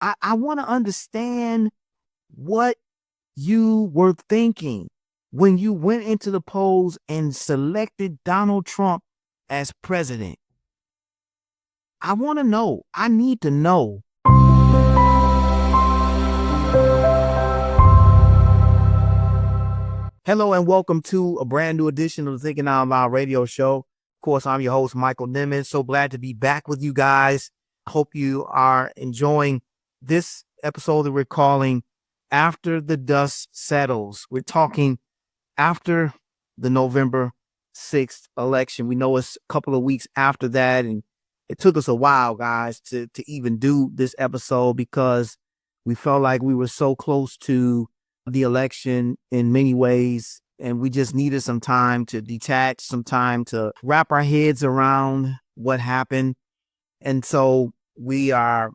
I want to understand what you were thinking when you went into the polls and selected Donald Trump as president. I want to know. I need to know. Hello and welcome to a brand new edition of the Thinking Out Loud radio show. Of course, I'm your host, Michael Nimmons. So glad to be back with you guys. Hope you are enjoying this episode that we're calling After the Dust Settles. We're talking after the November 6th election. We know it's a couple of weeks after that, and it took us a while, guys, to even do this episode because we felt like we were so close to the election in many ways, and we just needed some time to detach, some time to wrap our heads around what happened. And so we are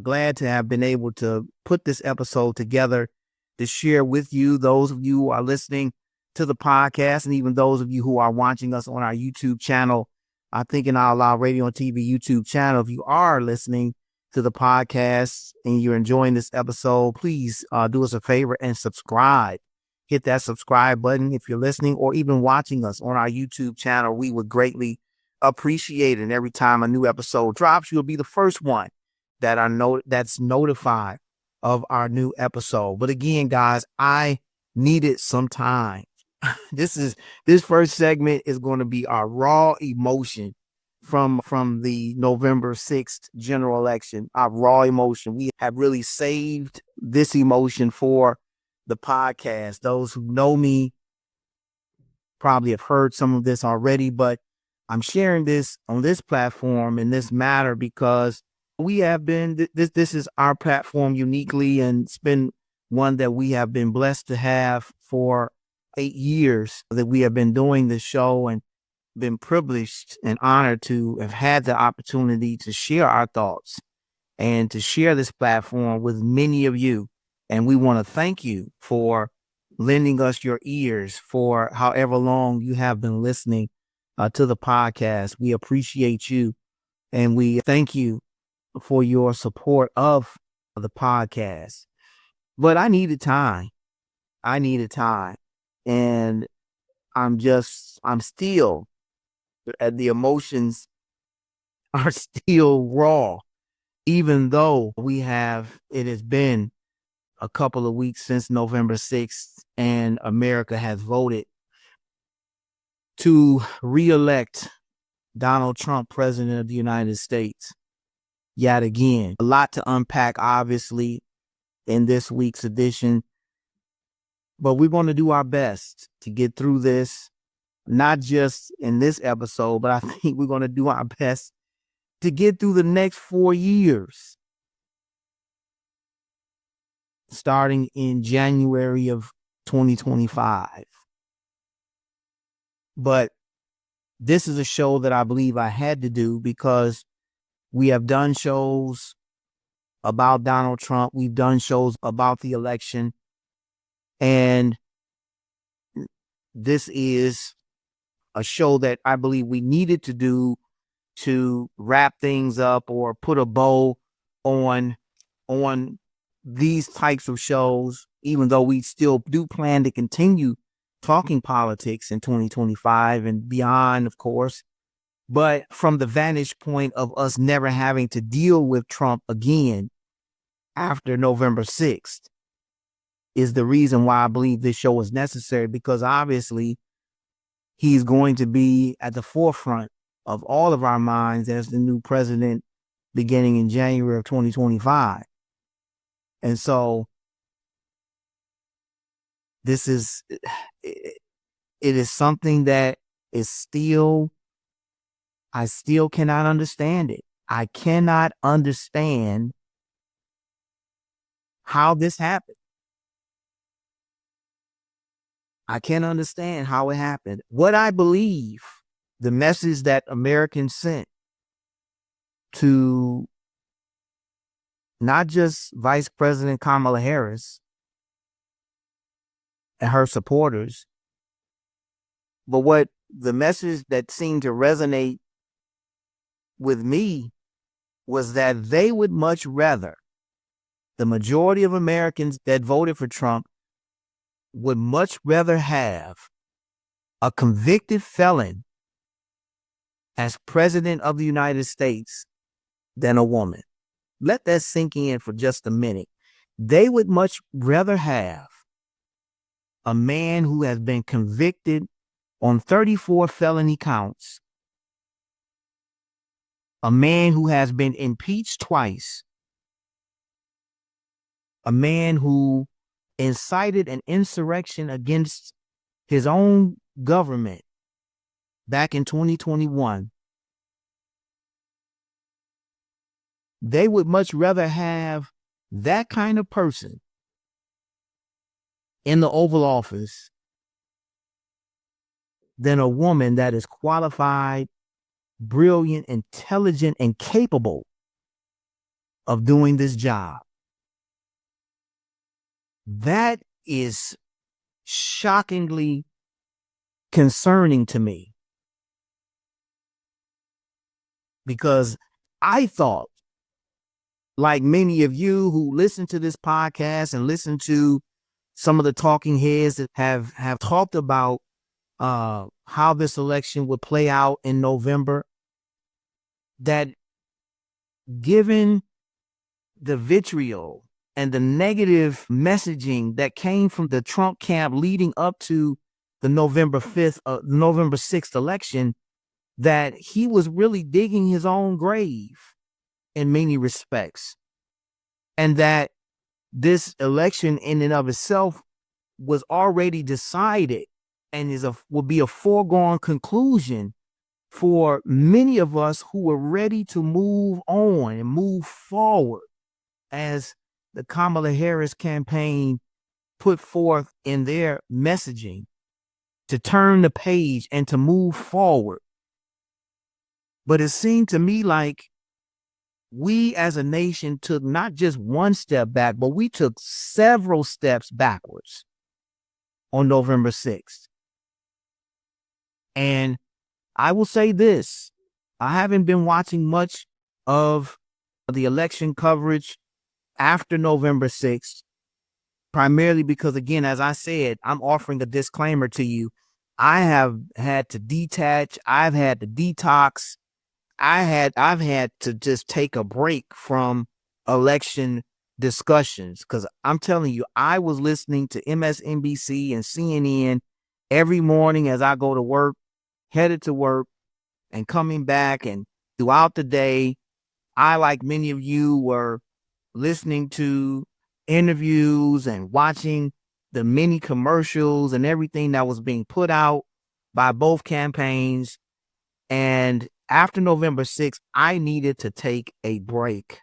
glad to have been able to put this episode together to share with you, those of you who are listening to the podcast, and even those of you who are watching us on our YouTube channel, I Thinking Out Loud Radio and TV YouTube channel. If you are listening to the podcast and you're enjoying this episode, please do us a favor and subscribe. Hit that subscribe button if you're listening or even watching us on our YouTube channel. We would greatly appreciate it. And every time a new episode drops, you'll be the first one that's notified of our new episode. But again, guys, I needed some time. This first segment is going to be our raw emotion from the November 6th general election, our raw emotion. We have really saved this emotion for the podcast. Those who know me probably have heard some of this already, but I'm sharing this on this platform in this matter because we have been, this is our platform uniquely, and it's been one that we have been blessed to have for 8 years that we have been doing this show, and been privileged and honored to have had the opportunity to share our thoughts and to share this platform with many of you. And we want to thank you for lending us your ears for however long you have been listening to the podcast. We appreciate you, and we thank you for your support of the podcast. But I needed time. And I'm still, the emotions are still raw, even though it has been a couple of weeks since November 6th and America has voted to reelect Donald Trump president of the United States. Yet again, a lot to unpack, obviously, in this week's edition, but we're going to do our best to get through this. Not just in this episode, but I think we're going to do our best to get through the next 4 years, starting in January of 2025. But this is a show that I believe I had to do because we have done shows about Donald Trump. We've done shows about the election. And this is a show that I believe we needed to do to wrap things up or put a bow on these types of shows, even though we still do plan to continue talking politics in 2025 and beyond, of course. But from the vantage point of us never having to deal with Trump again after November 6th is the reason why I believe this show is necessary, because obviously he's going to be at the forefront of all of our minds as the new president beginning in January of 2025. And so it is something that I still cannot understand it. I cannot understand how this happened. I can't understand how it happened. What I believe, the message that Americans sent to not just Vice President Kamala Harris and her supporters, but what the message that seemed to resonate with me was that they would much rather The majority of Americans that voted for Trump would much rather have a convicted felon as president of the United States than a woman. Let that sink in for just a minute. They would much rather have a man who has been convicted on 34 felony counts, a man who has been impeached twice, a man who incited an insurrection against his own government back in 2021. They would much rather have that kind of person in the Oval Office than a woman that is qualified, brilliant, intelligent, and capable of doing this job. That is shockingly concerning to me, because I thought, like many of you who listen to this podcast and listen to some of the talking heads that have talked about how this election would play out in November, that given the vitriol and the negative messaging that came from the Trump camp leading up to the November 6th election, that he was really digging his own grave in many respects. And that this election in and of itself was already decided and will be a foregone conclusion for many of us who were ready to move on and move forward, as the Kamala Harris campaign put forth in their messaging, to turn the page and to move forward. But it seemed to me like we as a nation took not just one step back, but we took several steps backwards on November 6th. And I will say this, I haven't been watching much of the election coverage after November 6th, primarily because, again, as I said, I'm offering a disclaimer to you. I have had to detach. I've had to detox. I've had to just take a break from election discussions, because I'm telling you, I was listening to MSNBC and CNN every morning as I go to work, headed to work, and coming back, and throughout the day. I, like many of you, were listening to interviews and watching the many commercials and everything that was being put out by both campaigns. And after November 6th, I needed to take a break.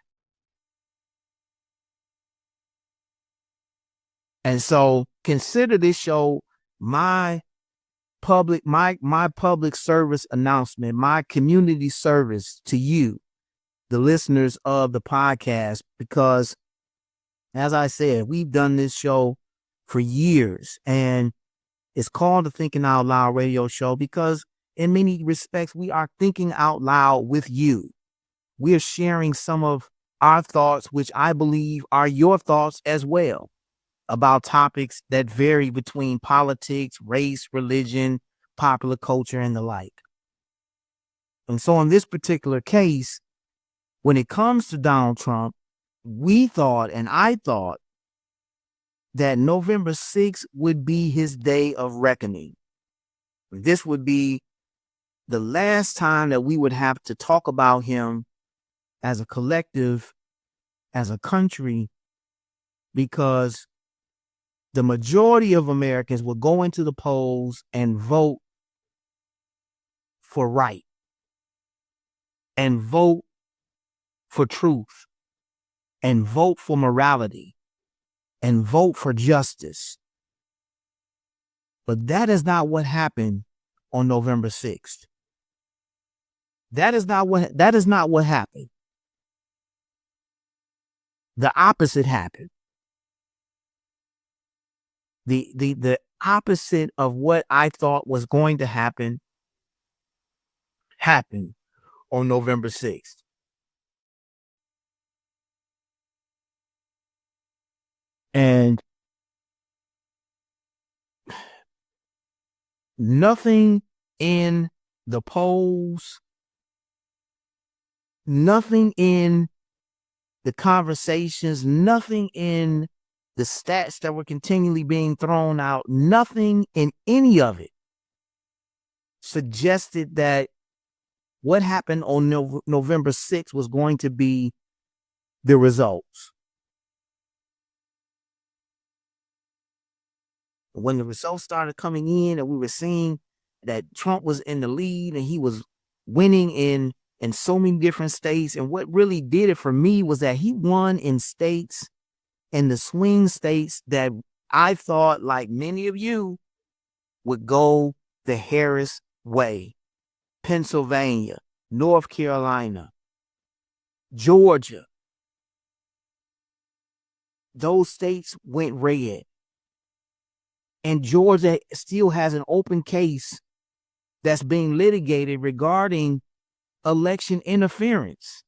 And so consider this show my public service announcement, my community service to you, the listeners of the podcast, because, as I said, we've done this show for years, and it's called the Thinking Out Loud radio show because in many respects, we are thinking out loud with you. We are sharing some of our thoughts, which I believe are your thoughts as well, about topics that vary between politics, race, religion, popular culture, and the like. And so in this particular case, when it comes to Donald Trump, we thought, and I thought, that November 6th would be his day of reckoning. This would be the last time that we would have to talk about him as a collective, as a country, because the majority of Americans will go into the polls and vote for right, and vote for truth, and vote for morality, and vote for justice. But that is not what happened on November 6th. That is not what happened. The opposite happened. The opposite of what I thought was going to happen happened on November 6th. Nothing in the polls, nothing in the conversations, nothing in the stats that were continually being thrown out, nothing in any of it suggested that what happened on November 6th was going to be the results. When the results started coming in and we were seeing that Trump was in the lead and he was winning in so many different states, and what really did it for me was that he won in states, in the swing states that I thought, like many of you, would go the Harris way. Pennsylvania, North Carolina, Georgia. Those states went red. And Georgia still has an open case that's being litigated regarding election interference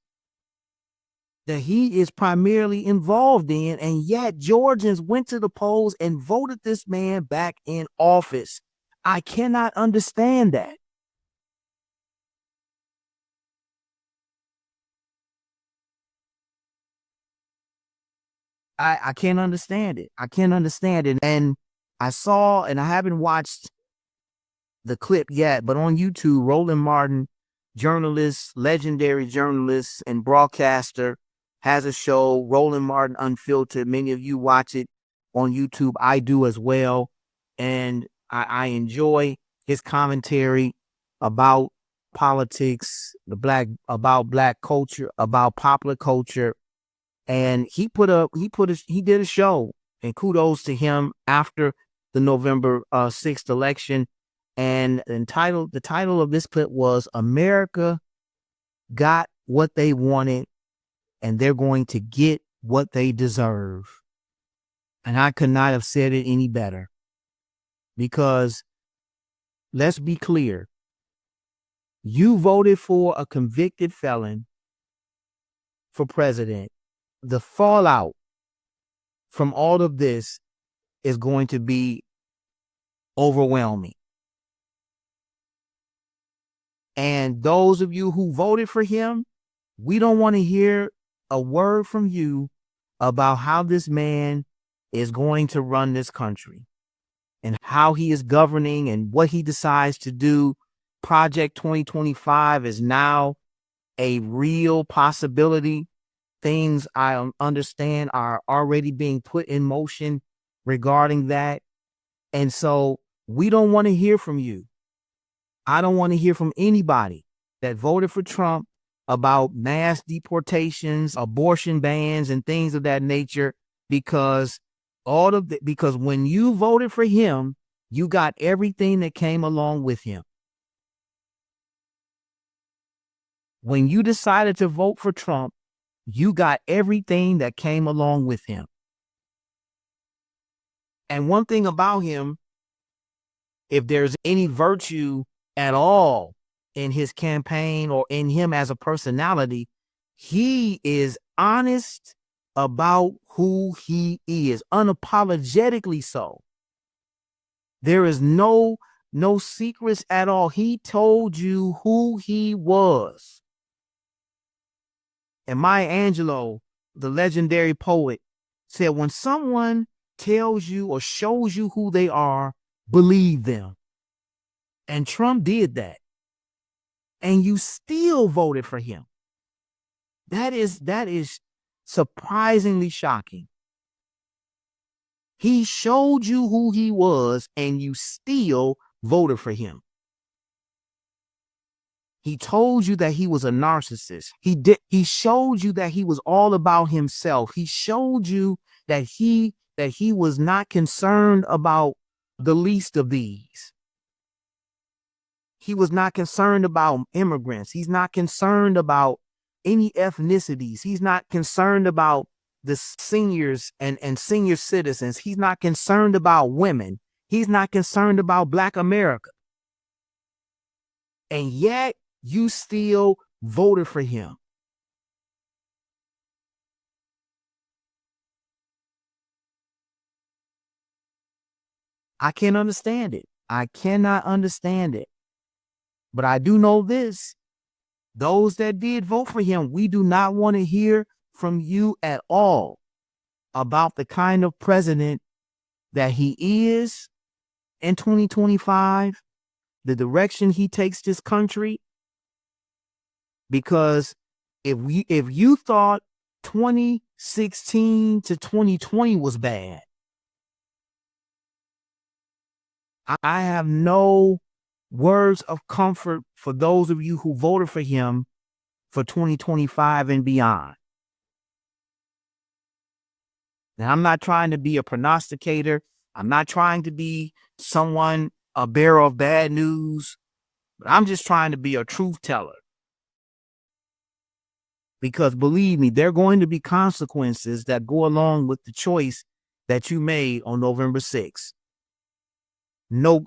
that he is primarily involved in. And yet Georgians went to the polls and voted this man back in office. I cannot understand that. I can't understand it. I can't understand it. And I saw, and I haven't watched the clip yet, but on YouTube, Roland Martin, journalist, legendary journalist and broadcaster, has a show, Roland Martin Unfiltered. Many of you watch it on YouTube. I do as well. And I enjoy his commentary about politics, about black culture, about popular culture. And he did a show, and kudos to him, after the November 6th election. And the title of this clip was "America Got What They Wanted, and They're Going to Get What They Deserve." And I could not have said it any better, because let's be clear. You voted for a convicted felon for president. The fallout from all of this is going to be overwhelming. And those of you who voted for him, we don't want to hear a word from you about how this man is going to run this country and how he is governing and what he decides to do. Project 2025 is now a real possibility. Things I understand are already being put in motion regarding that. And so we don't want to hear from you. I don't want to hear from anybody that voted for Trump about mass deportations, abortion bans, and things of that nature, because because when you voted for him, you got everything that came along with him. When you decided to vote for Trump, you got everything that came along with him. And one thing about him, if there's any virtue at all in his campaign or in him as a personality, he is honest about who he is, unapologetically so. There is no secrets at all. He told you who he was. And Maya Angelou, the legendary poet, said, when someone tells you or shows you who they are, believe them. And Trump did that. And you still voted for him. That is surprisingly shocking. He showed you who he was, and you still voted for him. He told you that he was a narcissist. He showed you that he was all about himself. He showed you that he was not concerned about the least of these. He was not concerned about immigrants. He's not concerned about any ethnicities. He's not concerned about the seniors and senior citizens. He's not concerned about women. He's not concerned about Black America. And yet you still voted for him. I can't understand it. I cannot understand it. But I do know this. Those that did vote for him, we do not want to hear from you at all about the kind of president that he is in 2025, the direction he takes this country. Because if you thought 2016 to 2020 was bad, I have no words of comfort for those of you who voted for him for 2025 and beyond. Now, I'm not trying to be a prognosticator. I'm not trying to be a bearer of bad news, but I'm just trying to be a truth teller. Because believe me, there are going to be consequences that go along with the choice that you made on November 6th. No,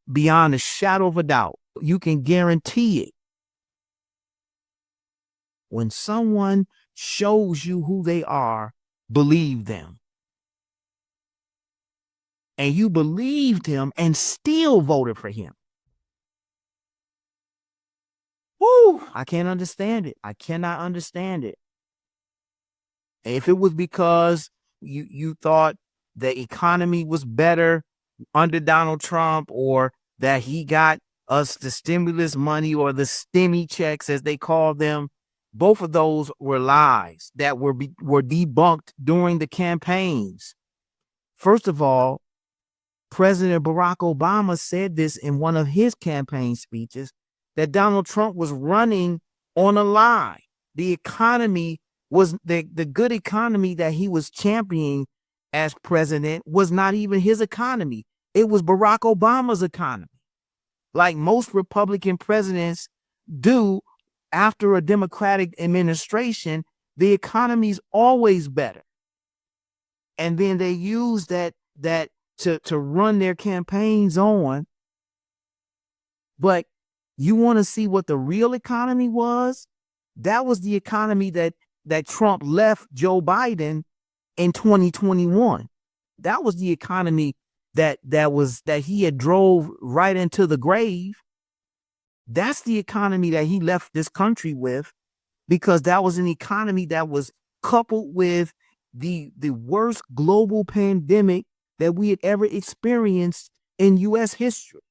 beyond a shadow of a doubt, you can guarantee it. When someone shows you who they are, believe them. And you believed him and still voted for him. Woo! I can't understand it. I cannot understand it. If it was because you thought the economy was better under Donald Trump, or that he got us the stimulus money or the stimmy checks, as they call them, both of those were lies that were debunked during the campaigns. First of all, President Barack Obama said this in one of his campaign speeches, that Donald Trump was running on a lie. The economy was the good economy that he was championing as president was not even his economy. It was Barack Obama's economy. Like most Republican presidents do after a Democratic administration, the economy's always better. And then they use that to run their campaigns on. But you want to see what the real economy was? That was the economy that Trump left Joe Biden in 2021. That was the economy that he had drove right into the grave. That's the economy that he left this country with, because that was an economy that was coupled with the worst global pandemic that we had ever experienced in U.S. history.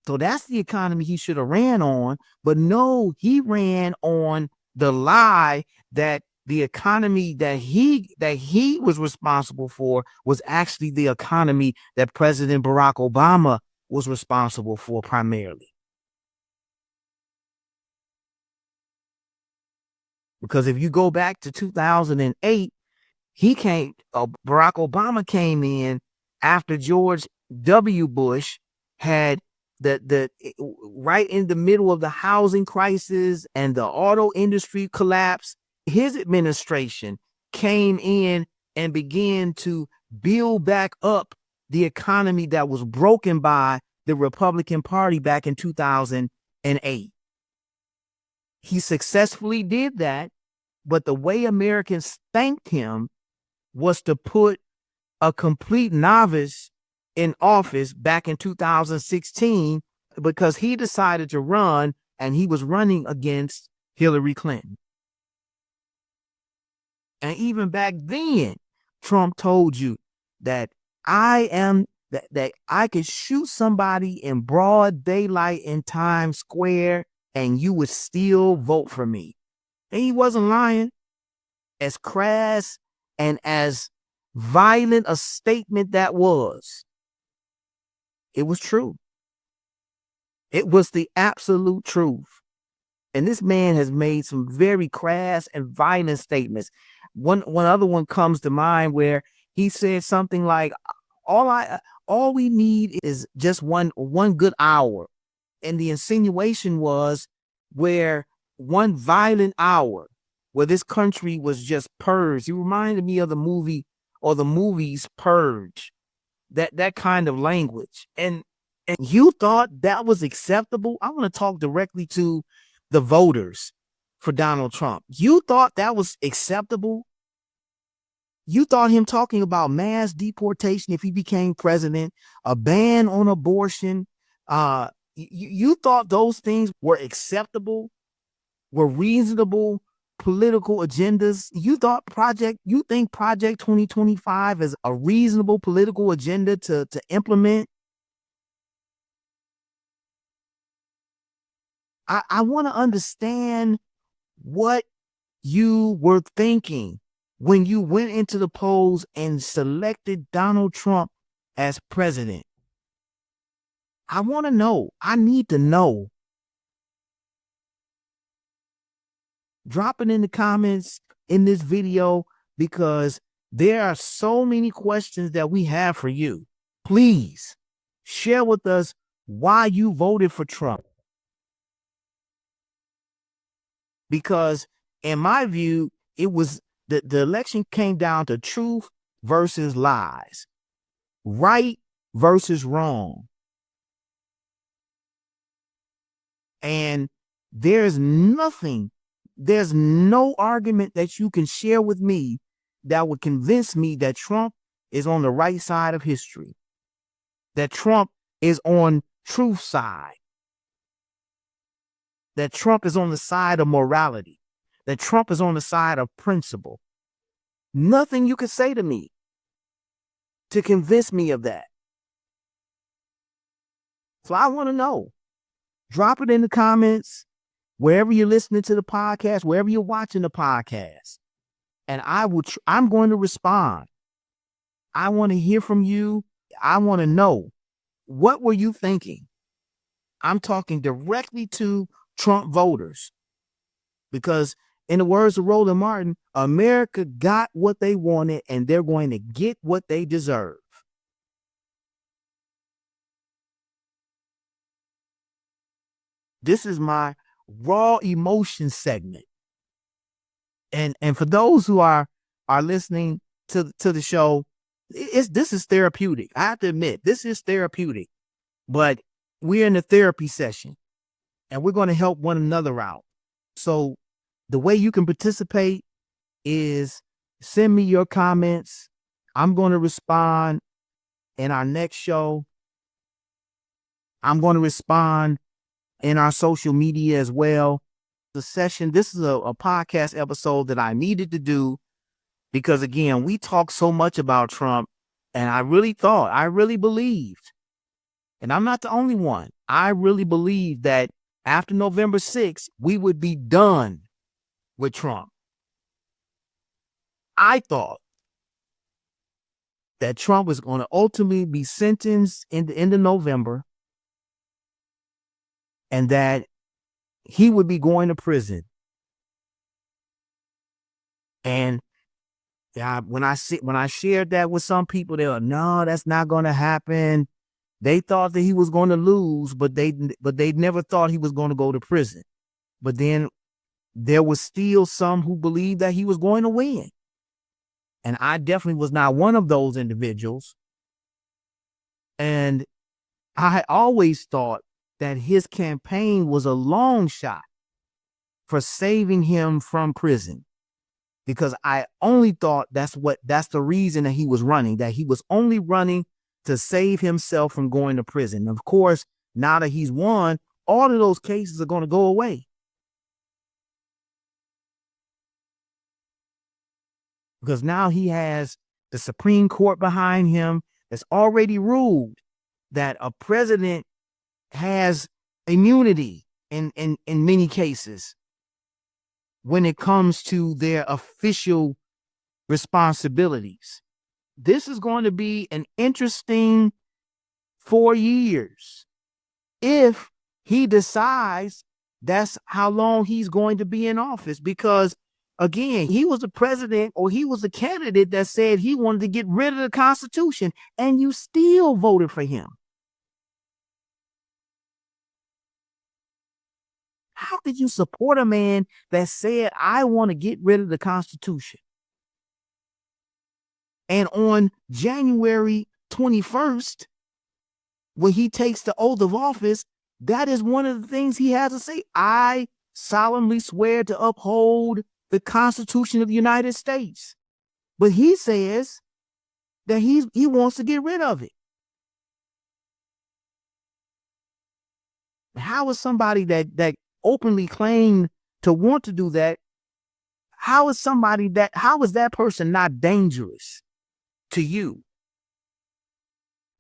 So that's the economy he should have ran on. But no, he ran on the lie that the economy that he was responsible for was actually the economy that President Barack Obama was responsible for primarily. Because if you go back to 2008, Barack Obama came in after George W. Bush had the right in the middle of the housing crisis and the auto industry collapse. His administration came in and began to build back up the economy that was broken by the Republican Party back in 2008. He successfully did that, but the way Americans thanked him was to put a complete novice in office back in 2016, because he decided to run, and he was running against Hillary Clinton. And even back then, Trump told you that that I could shoot somebody in broad daylight in Times Square and you would still vote for me. And he wasn't lying. As crass and as violent a statement that was, it was true. It was the absolute truth. And this man has made some very crass and violent statements. One other one comes to mind where he said something like, all we need is just one good hour. And the insinuation was where one violent hour where this country was just purged. He reminded me of the movie or the movies Purge, that kind of language. And you thought that was acceptable? I want to talk directly to the voters for Donald Trump. You thought that was acceptable? You thought him talking about mass deportation if he became president, a ban on abortion. You thought those things were acceptable, were reasonable political agendas. You think Project 2025 is a reasonable political agenda to implement? I want to understand what you were thinking when you went into the polls and selected Donald Trump as president. I want to know. I need to know. Drop it in the comments in this video because there are so many questions that we have for you. Please share with us why you voted for Trump. Because in my view, it was the election came down to truth versus lies, right versus wrong. And there's no argument that you can share with me that would convince me that Trump is on the right side of history, that Trump is on truth side, that Trump is on the side of morality, that Trump is on the side of principle. Nothing you could say to me to convince me of that. So I want to know. Drop it in the comments, wherever you're listening to the podcast, wherever you're watching the podcast. And I'm going to respond. I want to hear from you. I want to know, what were you thinking? I'm talking directly to Trump voters, because in the words of Roland Martin, America got what they wanted and they're going to get what they deserve. This is my raw emotion segment. And for those who are listening to the show, this is therapeutic. I have to admit, this is therapeutic. But we're in a therapy session and we're going to help one another out. So the way you can participate is send me your comments. I'm going to respond in our next show. I'm going to respond in our social media as well. This is a podcast episode that I needed to do because, again, we talk so much about Trump, and I really believed, and I'm not the only one, I really believed that after November 6th, we would be done with Trump. I thought that Trump was going to ultimately be sentenced in the end of November and that he would be going to prison. And when I shared that with some people, they were, no, that's not going to happen. They thought that he was going to lose, but they never thought he was going to go to prison. But then there was still some who believed that he was going to win. And I definitely was not one of those individuals. And I always thought that his campaign was a long shot for saving him from prison, because I only thought that's the reason that he was running, that he was only running to save himself from going to prison. Of course, now that he's won, all of those cases are going to go away. Because now he has the Supreme Court behind him that's already ruled that a president has immunity in many cases when it comes to their official responsibilities. This is going to be an interesting 4 years if he decides that's how long he's going to be in office, because again, he was the president, or he was the candidate that said he wanted to get rid of the Constitution, and you still voted for him. How could you support a man that said, I want to get rid of the Constitution? And on January 21st, when he takes the oath of office, that is one of the things he has to say. I solemnly swear to uphold the Constitution of the United States. But he says that he wants to get rid of it. How is somebody that openly claimed to want to do that? How is that person not dangerous to you?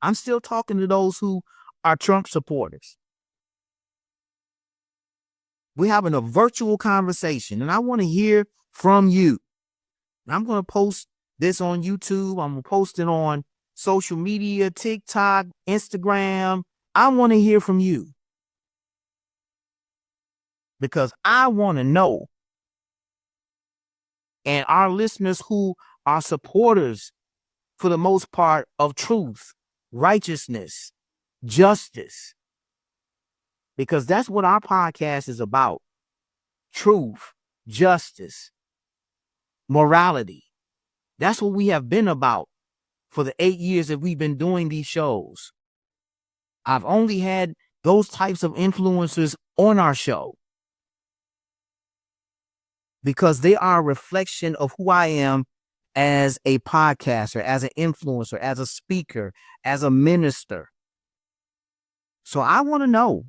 I'm still talking to those who are Trump supporters. We're having a virtual conversation, and I want to hear from you. I'm going to post this on YouTube. I'm going to post it on social media, TikTok, Instagram. I want to hear from you because I want to know. And our listeners who are supporters, for the most part, of truth, righteousness, justice, because that's what our podcast is about. Truth, justice, morality. That's what we have been about for the 8 years that we've been doing these shows. I've only had those types of influencers on our show because they are a reflection of who I am as a podcaster, as an influencer, as a speaker, as a minister. So I want to know.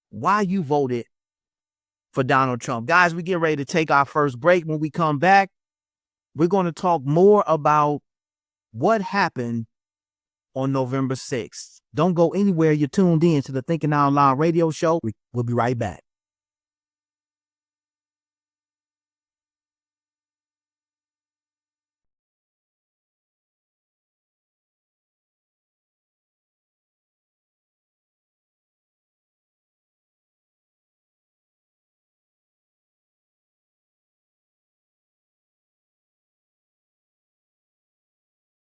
Why you voted for Donald Trump. Guys, we get ready to take our first break. When we come back, we're going to talk more about what happened on November 6th. Don't go anywhere. You're tuned in to the Thinking Out Loud radio show. We'll be right back.